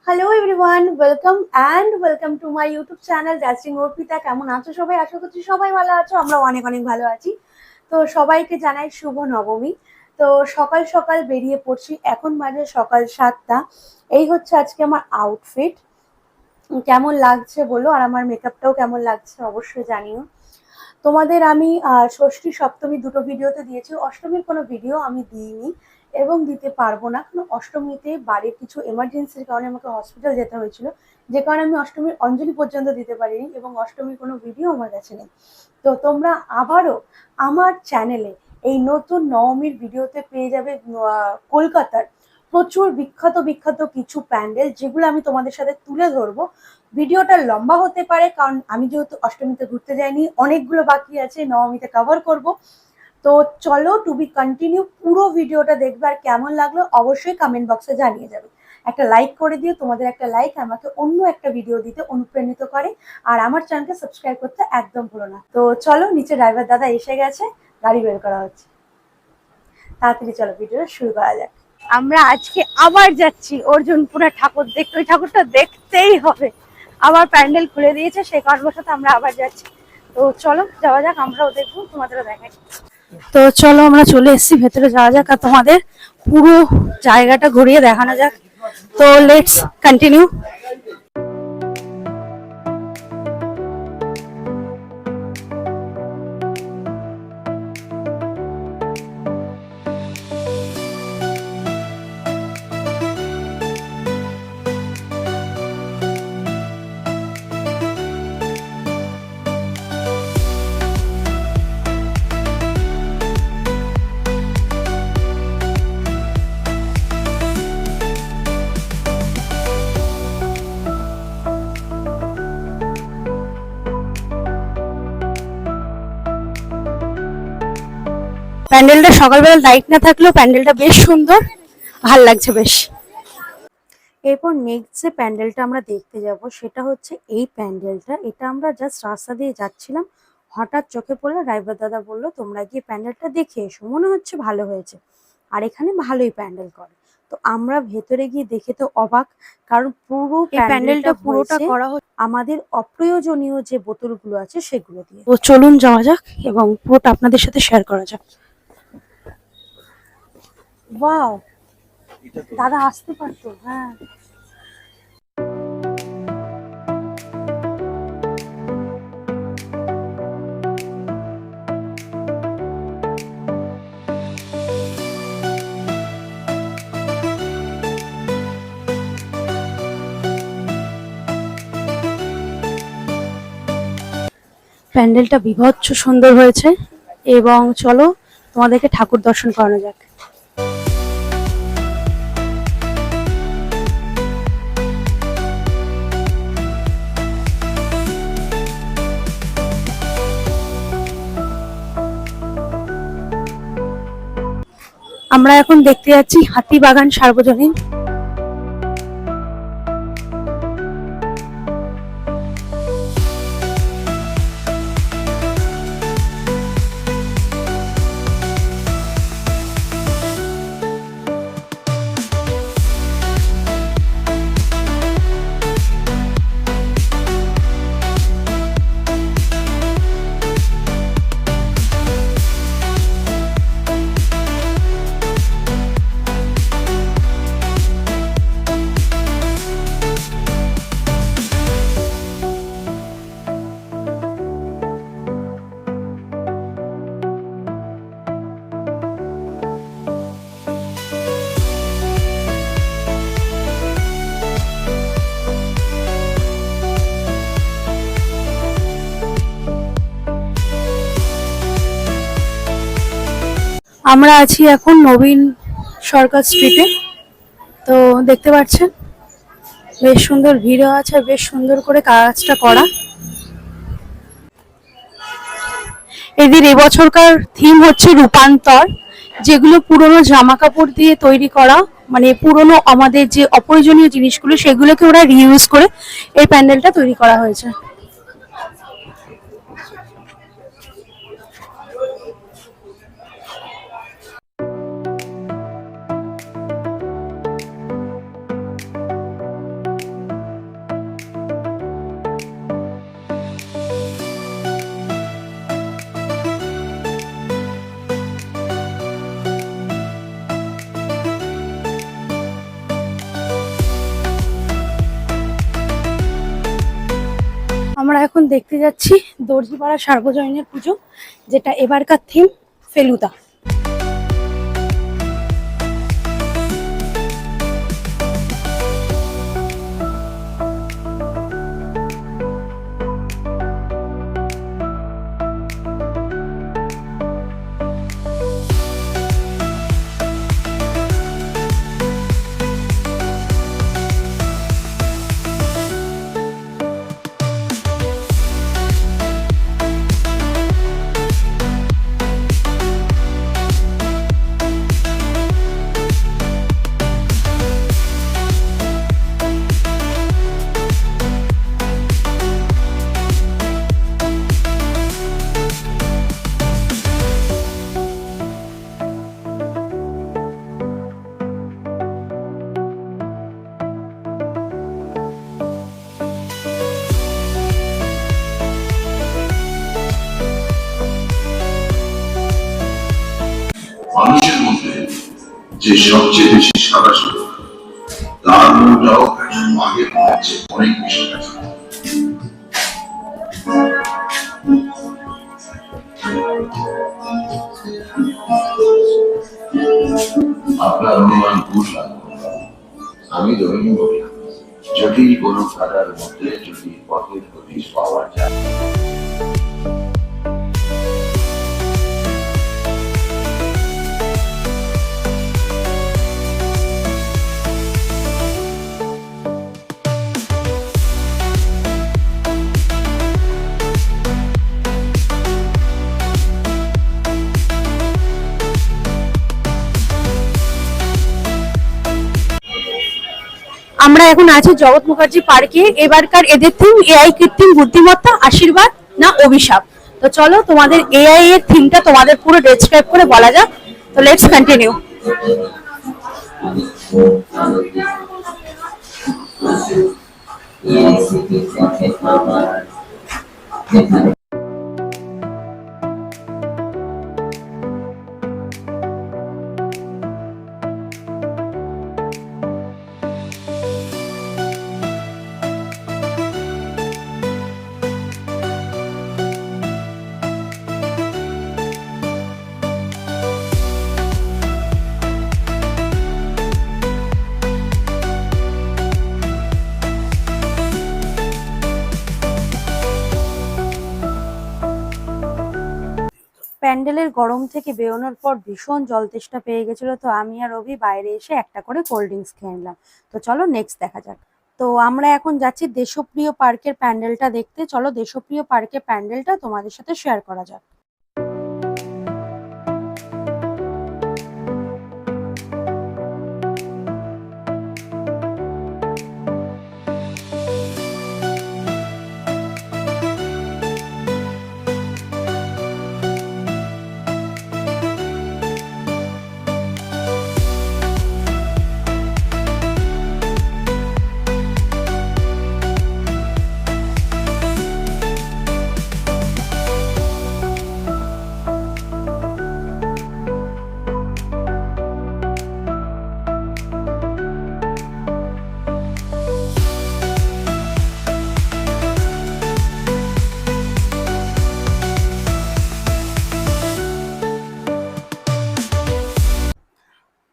Hello everyone, welcome to my YouTube channel জাস্টিং অর্পিতা। কেমন আছো সবাই? আশা করছি সবাই ভালো আছো। আমরা অনেক অনেক ভালো আছি। তো সবাইকে জানাই শুভ নবমী। তো সকাল সকাল বেরিয়ে পড়ছি, এখন বাজে সকাল 7টা। এই হচ্ছে আজকে আমার আউটফিট। কেমন লাগছে বলো, আর আমার মেকআপটাও কেমন লাগছে অবশ্যই জানিও। তোমাদের আমি ষষ্ঠী সপ্তমী দুটো ভিডিওতে দিয়েছি, অষ্টমীর কোনো ভিডিও আমি দিইনি এবং দিতে পারবো না, কারণ অষ্টমীতে বাড়ির কিছু এমার্জেন্সির কারণে আমাকে হসপিটাল যেতে হয়েছিল, যে কারণে আমি অষ্টমীর অঞ্জলি পর্যন্ত দিতে পারিনি এবং অষ্টমীর কোনো ভিডিও আমার কাছে নেই। তো তোমরা আবারও আমার চ্যানেলে এই নতুন নবমীর ভিডিওতে পেয়ে যাবে কলকাতার প্রচুর বিখ্যাত বিখ্যাত কিছু প্যান্ডেল, যেগুলো আমি তোমাদের সাথে তুলে ধরবো। ভিডিওটা লম্বা হতে পারে, কারণ আমি যেহেতু অষ্টমীতে ঘুরতে যাইনি, অনেকগুলো বাকি আছে নবমীতে কভার করব। তো চলো, টু বি কন্টিনিউ, পুরো ভিডিওটা দেখবে, আর কেমন লাগলো অবশ্যই কমেন্ট বক্সে জানিয়ে যাবে। একটা লাইক করে দিও, তোমাদের একটা লাইক আমাকে অন্য একটা ভিডিও দিতে অনুপ্রাণিত করে। আর আমার চ্যানেলকে সাবস্ক্রাইব করতে একদম ভুলো না। তো চলো, নিচে ড্রাইভার দাদা এসে গেছে, গাড়ি বের করা হচ্ছে। তাড়াতাড়ি চলো, ভিডিওটা শুরু করা যাক। আমরা আজকে আবার যাচ্ছি অর্জুনপুরা ঠাকুর দেখতে, ওই ঠাকুরটা দেখতেই হবে। আবার প্যান্ডেল খুলে দিয়েছে, সেই কারণবশত আমরা আবার যাচ্ছি। তো চলো যাওয়া যাক, আমরাও দেখবো, তোমাদেরও দেখাই। তো চলো, আমরা চলে এসেছি, ভেতরে যাওয়া যাক আর তোমাদের পুরো জায়গাটা ঘুরিয়ে দেখানো যাক। তো লেটস কন্টিনিউ। প্যান্ডেলটা সকালবেলা লাইট না থাকলেও প্যান্ডেলটা বেশ সুন্দর, ভাল লাগছে বেশ। এরপর নেক্সট যে প্যান্ডেলটা আমরা দেখতে যাব সেটা হচ্ছে এই প্যান্ডেলটা। এটা আমরা জাস্ট রাস্তা দিয়ে যাচ্ছিলাম, হঠাৎ চোখে পড়লো, ড্রাইভার দাদা বললো তোমরা গিয়ে প্যান্ডেলটা দেখে এসো, মনে হচ্ছে ভালো হয়েছে, আর এখানে ভালোই প্যান্ডেল করে। তো আমরা ভেতরে গিয়ে দেখে তো অবাক, কারণ পুরো প্যান্ডেলটা পুরোটা করা হচ্ছে আমাদের অপ্রয়োজনীয় যে বোতলগুলো আছে সেগুলো দিয়ে। তো চলুন যাওয়া যাক এবং পুরোটা আপনাদের সাথে শেয়ার করা যাক। ওয়াও, দাদা আসতে পারতো। হ্যাঁ, প্যান্ডেলটা বিভৎস সুন্দর হয়েছে এবং চলো তোমাদেরকে ঠাকুর দর্শন করানো যাক। আমরা এখন দেখতে যাচ্ছি হাতিবাগান সার্বজনীন। আমরা আছি এখন নবীন সরকার স্ট্রিটে। তো দেখতে পাচ্ছেন বেশ সুন্দর ভিড়ও আছে, বেশ সুন্দর করে কাজটা করা। এদের এবছরকার থিম হচ্ছে রূপান্তর, যেগুলো পুরনো জামা কাপড় দিয়ে তৈরি করা, মানে পুরনো আমাদের যে অপ্রয়োজনীয় জিনিসগুলো সেগুলোকে ওরা রিইউজ করে এই প্যান্ডেলটা তৈরি করা হয়েছে। আমরা এখন দেখতে যাচ্ছি দর্জিপাড়া সার্বজনীনের পুজো, যেটা এবারকার থিম ফেলুদা। মানুষের মধ্যে যে সবচেয়ে বেশি সাদা সাদা তার মনটাও আগের মধ্যে অনেক বেশি কাছে। আপনার অনুমান বুঝলাম। আমি ধরেই বললাম, জটিল কোনো ধারার মধ্যে যদি পথের হদিশ পাওয়া যায়। আমরা এখন আছি জগৎ মুখার্জি পার্কে। এবারকার এদের থিম এআই, কৃত্রিম বুদ্ধিমত্তা, আশীর্বাদ না অভিশাপ। তো চলো তোমাদের এআই এর থিমটা তোমাদের পুরো ডেসক্রাইব করে বলা যাক। তো লেটস কন্টিনিউ। প্যান্ডেলের গরম থেকে বেরোনোর পর ভীষণ জল তেষ্টা পেয়ে গেছিল, তো আমি আর রবি বাইরে এসে একটা করে কোল্ড ড্রিঙ্কস খেয়ে নিলাম। তো চলো নেক্সট দেখা যাক। তো আমরা এখন যাচ্ছি দেশপ্রিয় পার্কের প্যান্ডেলটা দেখতে। চলো দেশপ্রিয় পার্কের প্যান্ডেলটা তোমাদের সাথে শেয়ার করা যাক।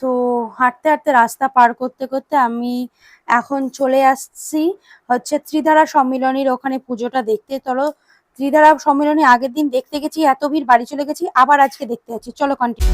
তো হাঁটতে হাঁটতে রাস্তা পার করতে করতে আমি এখন চলে আসছি হচ্ছে ত্রিধারা সম্মিলনীর ওখানে পুজোটা দেখতে। চলো ত্রিধারা সম্মিলনী আগের দিন দেখতে গেছি, এত ভিড়, বাড়ি চলে গেছি, আবার আজকে দেখতে যাচ্ছি। চলো কন্টিনিউ।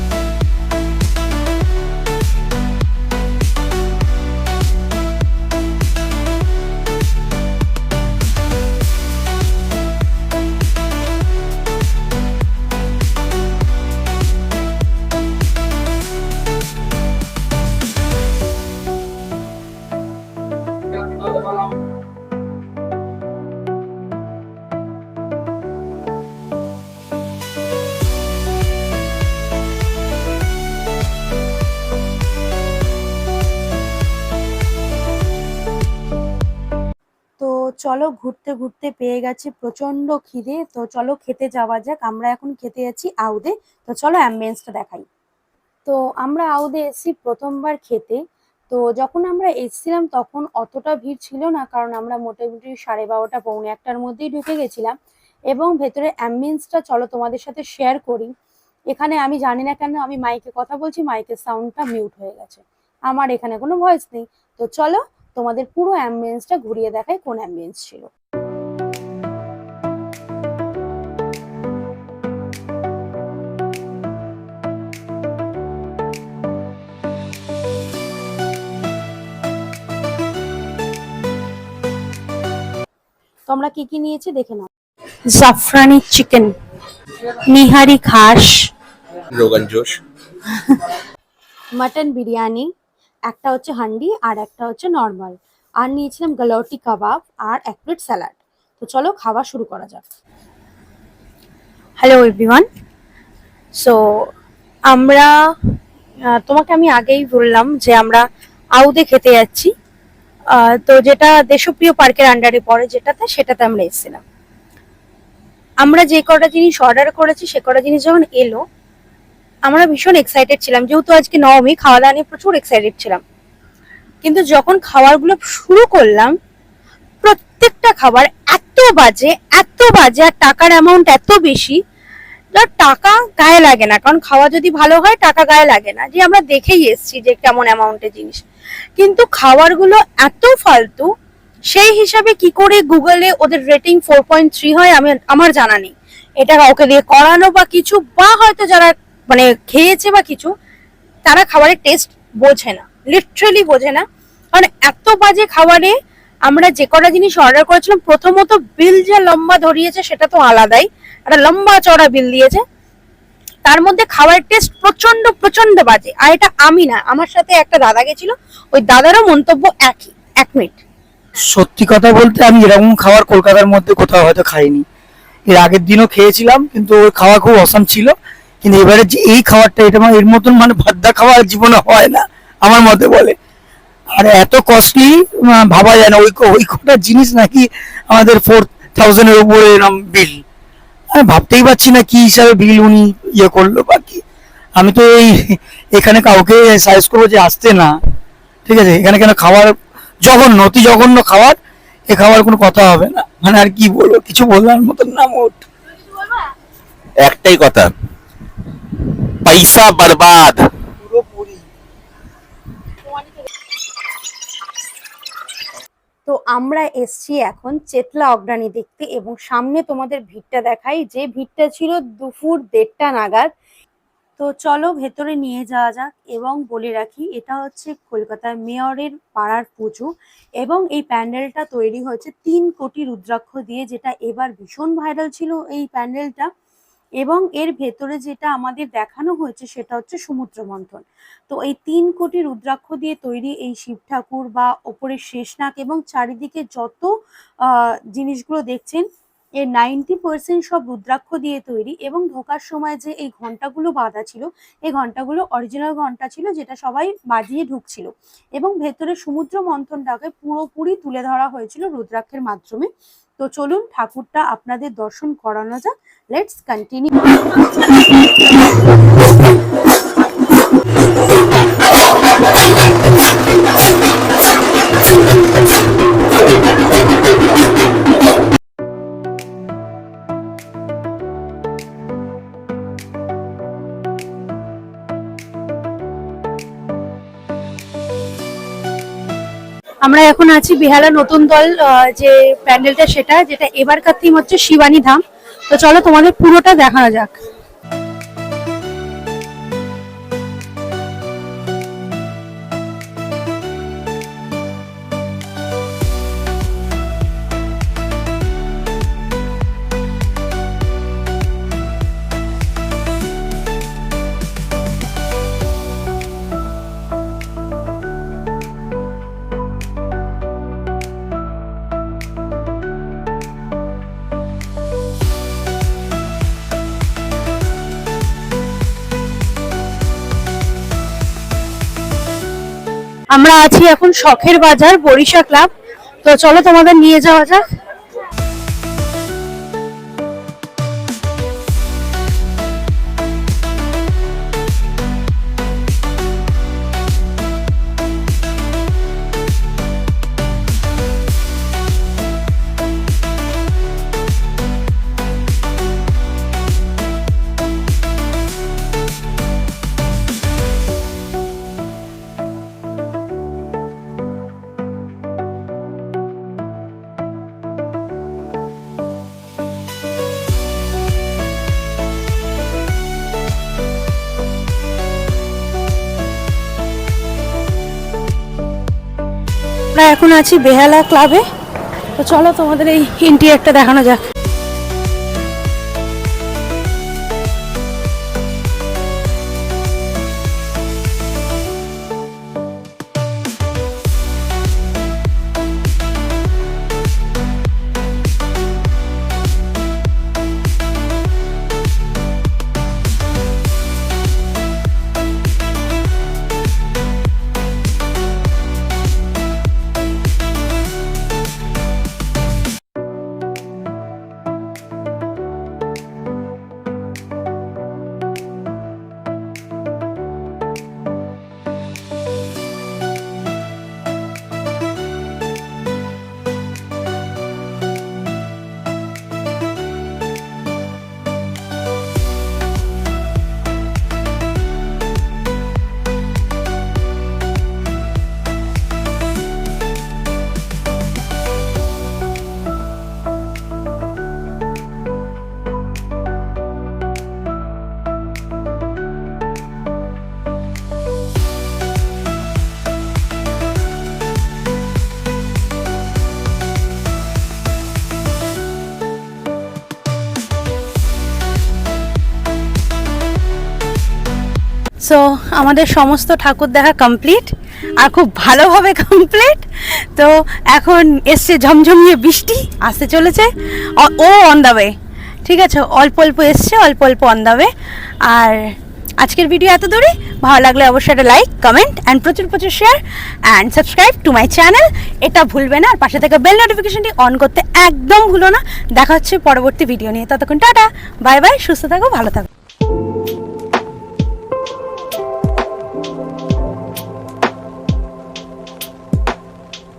তো চলো ঘুরতে ঘুরতে পেয়ে গেছি প্রচন্ড খিদে, তো চলো খেতে যাওয়া যাক। আমরা এখন খেতে যাচ্ছি আউদে। তো চলো অ্যাম্বিয়েন্সটা দেখাই। তো আমরা আউদে এসেছি প্রথমবার খেতে। তো যখন আমরা এসেছিলাম তখন অতটা ভিড় ছিল না, কারণ আমরা মোটামুটি 12:30 পৌনে একটার মধ্যেই ঢুকে গেছিলাম। এবং ভেতরে অ্যাম্বিয়েন্সটা চলো তোমাদের সাথে শেয়ার করি। এখানে আমি জানি না কেন আমি মাইকে কথা বলছি, মাইকের সাউন্ডটা মিউট হয়ে গেছে, আমার এখানে কোনো ভয়েস নেই। তো চলো তোমাদের পুরো অ্যাম্বিয়েন্সটা ঘুরিয়ে দেখাই কোন অ্যাম্বিয়েন্স ছিল। তো আমরা কি কি নিয়েছি দেখে নাও। জাফরানি চিকেন, নিহারি খাস, রোগান জোশ, মাটন বিরিয়ানি, একটা হচ্ছে হান্ডি আর একটা হচ্ছে নর্মাল, আর নিয়েছিলাম গালৌটি কাবাব আর এক প্লেট স্যালাড। তো চলো খাওয়া শুরু করা যাক। Hello everyone. সো আমরা তোমাকে আমি আগেই বললাম যে আমরা আউদে খেতে যাচ্ছি, তো যেটা দেশপ্রিয় পার্কের আন্ডারে পড়ে সেটাতে আমরা এসেছিলাম। আমরা যে কটা জিনিস অর্ডার করেছি সে কটা জিনিস যখন এলো আমরা ভীষণ এক্সাইটেড ছিলাম, যেহেতু আজকে নবমী, খাওয়া দাওয়া নিয়ে প্রচুর এক্সাইটেড ছিলাম। কিন্তু যখন খাবারগুলো শুরু করলাম প্রত্যেকটা খাবার এত বাজে আর টাকার অ্যামাউন্ট এত বেশি, টাকা গায়ে লাগে না। কারণ খাওয়া যদি ভালো হয় টাকা গায়ে লাগে না, যে আমরা দেখেই এসছি যে কেমন অ্যামাউন্টের জিনিস। কিন্তু খাবারগুলো এত ফালতু, সেই হিসাবে কি করে গুগলে ওদের রেটিং 4.3 হয় আমার জানা নেই। এটা কাউকে দিয়ে করানো বা কিছু, বা হয়তো যারা মানে খেয়েছে বা কিছু, তারা খাবারের টেস্ট বোঝে না, লিটারালি বোঝে না। কারণ এত বাজে খাবারে আমরা যে কটা জিনিস অর্ডার করেছিলাম, প্রথমত বিল যে লম্বা ধরিয়েছে সেটা তো আলাদাই, একটা লম্বা চড়া বিল দিয়েছে। তার মধ্যে খাবারের টেস্ট প্রচন্ড বাজে। আর এটা আমি না, আমার সাথে একটা দাদা গেছিল, ওই দাদারও মন্তব্য একই। 1 মিনিট। সত্যি কথা বলতে আমি এরকম খাবার কলকাতার মধ্যে কোথাও হয়তো খাইনি। এর আগের দিনও খেয়েছিলাম, কিন্তু ওই খাওয়া খুব অসাম ছিল। কিন্তু এবারে যে এই খাবারটা, এটা এর মতন মানে ভাদ্দা খাওয়ার জীবনে হয় না আমার মতে বলে। আর এত কস্টলি, ভাবা যায় না। ওই কটা জিনিস নাকি আমাদের 4000-এর উপরে এরকম বিল। আমি ভাবতেই পারছি না কি হিসাবে বিল উনি ইয়ে করলো। বাকি আমি তো এখানে কাউকে সাজেস্ট করবো যে আসতে না, ঠিক আছে। এখানে কেন খাবার অতি জঘন্য খাবার, এ খাবার কোনো কথা হবে না। মানে আর কি বলবো, কিছু বলার মতন না মোট। একটাই কথা, পয়সা বরবাদ। পুরোপুরি। তো আমরা এসছি এখন চেতলা অগ্রাণী দেখতে, এবং সামনে তোমাদের ভিড়টা দেখাই, যে ভিড়টা ছিল দুপুর 1:30 নাগাদ। তো চলো ভেতরে নিয়ে যাওয়া যাক। এবং বলে রাখি, এটা হচ্ছে কলকাতার মেয়রের পাড়ার পুজো, এবং এই প্যান্ডেলটা তৈরি হয়েছে 3 কোটি রুদ্রাক্ষ দিয়ে, যেটা এবার ভীষণ ভাইরাল ছিল এই প্যান্ডেলটা। এবং এর ভেতরে যেটা আমাদের দেখানো হয়েছে সেটা হচ্ছে সমুদ্র মন্থন। তো এই 3 কোটি রুদ্রাক্ষ দিয়ে তৈরি এই শিব ঠাকুর বা ওপরের শেষনাগ এবং চারিদিকে যত জিনিসগুলো দেখছেন, এর 90% সব রুদ্রাক্ষ দিয়ে তৈরি। এবং ঢোকার সময় যে এই ঘন্টাগুলো বাঁধা ছিল, এই ঘন্টাগুলো অরিজিনাল ঘন্টা ছিল, যেটা সবাই বাজিয়ে ঢুকছিল। এবং ভেতরে সমুদ্র মন্থনটাকে পুরোপুরি তুলে ধরা হয়েছিল রুদ্রাক্ষের মাধ্যমে। তো চলুন ঠাকুরটা আপনাদের দর্শন করানো যাক। Let's continue. আমরা এখন আছি বেহালা নতুন দল যে প্যান্ডেলটা, যেটা এবারকার থিম হচ্ছে শিবানী ধাম। তো চলো তোমাদের পুরোটা দেখানো যাক। আমরা আছি এখন শখের বাজার বরিশা ক্লাব। তো চলো তোমাদের নিয়ে যাওয়া যাক। আমরা এখন আছি বেহালা ক্লাবে। তো চলো তোমাদের এই ইন্টেরিয়রটা দেখানো যাক। সো আমাদের সমস্ত ঠাকুর দেখা কমপ্লিট, আর খুব ভালোভাবে কমপ্লিট। তো এখন এসছে ঝমঝমিয়ে বৃষ্টি আসতে চলেছে, ও অন দ্য ওয়ে। ঠিক আছে, অল্প অল্প এসছে, অল্প অল্প অন দ্য ওয়ে। আর আজকের ভিডিও এত দূরে, ভালো লাগলে অবশ্যই একটা লাইক, কমেন্ট অ্যান্ড প্রচুর প্রচুর share and subscribe to my channel, এটা ভুলবে না। আর পাশে থেকে বেল নোটিফিকেশনটি অন করতে একদম ভুলো না। দেখা হচ্ছে পরবর্তী ভিডিও নিয়ে। ততক্ষণ টাটা, বাই বাই, সুস্থ থাকো, ভালো থাকো।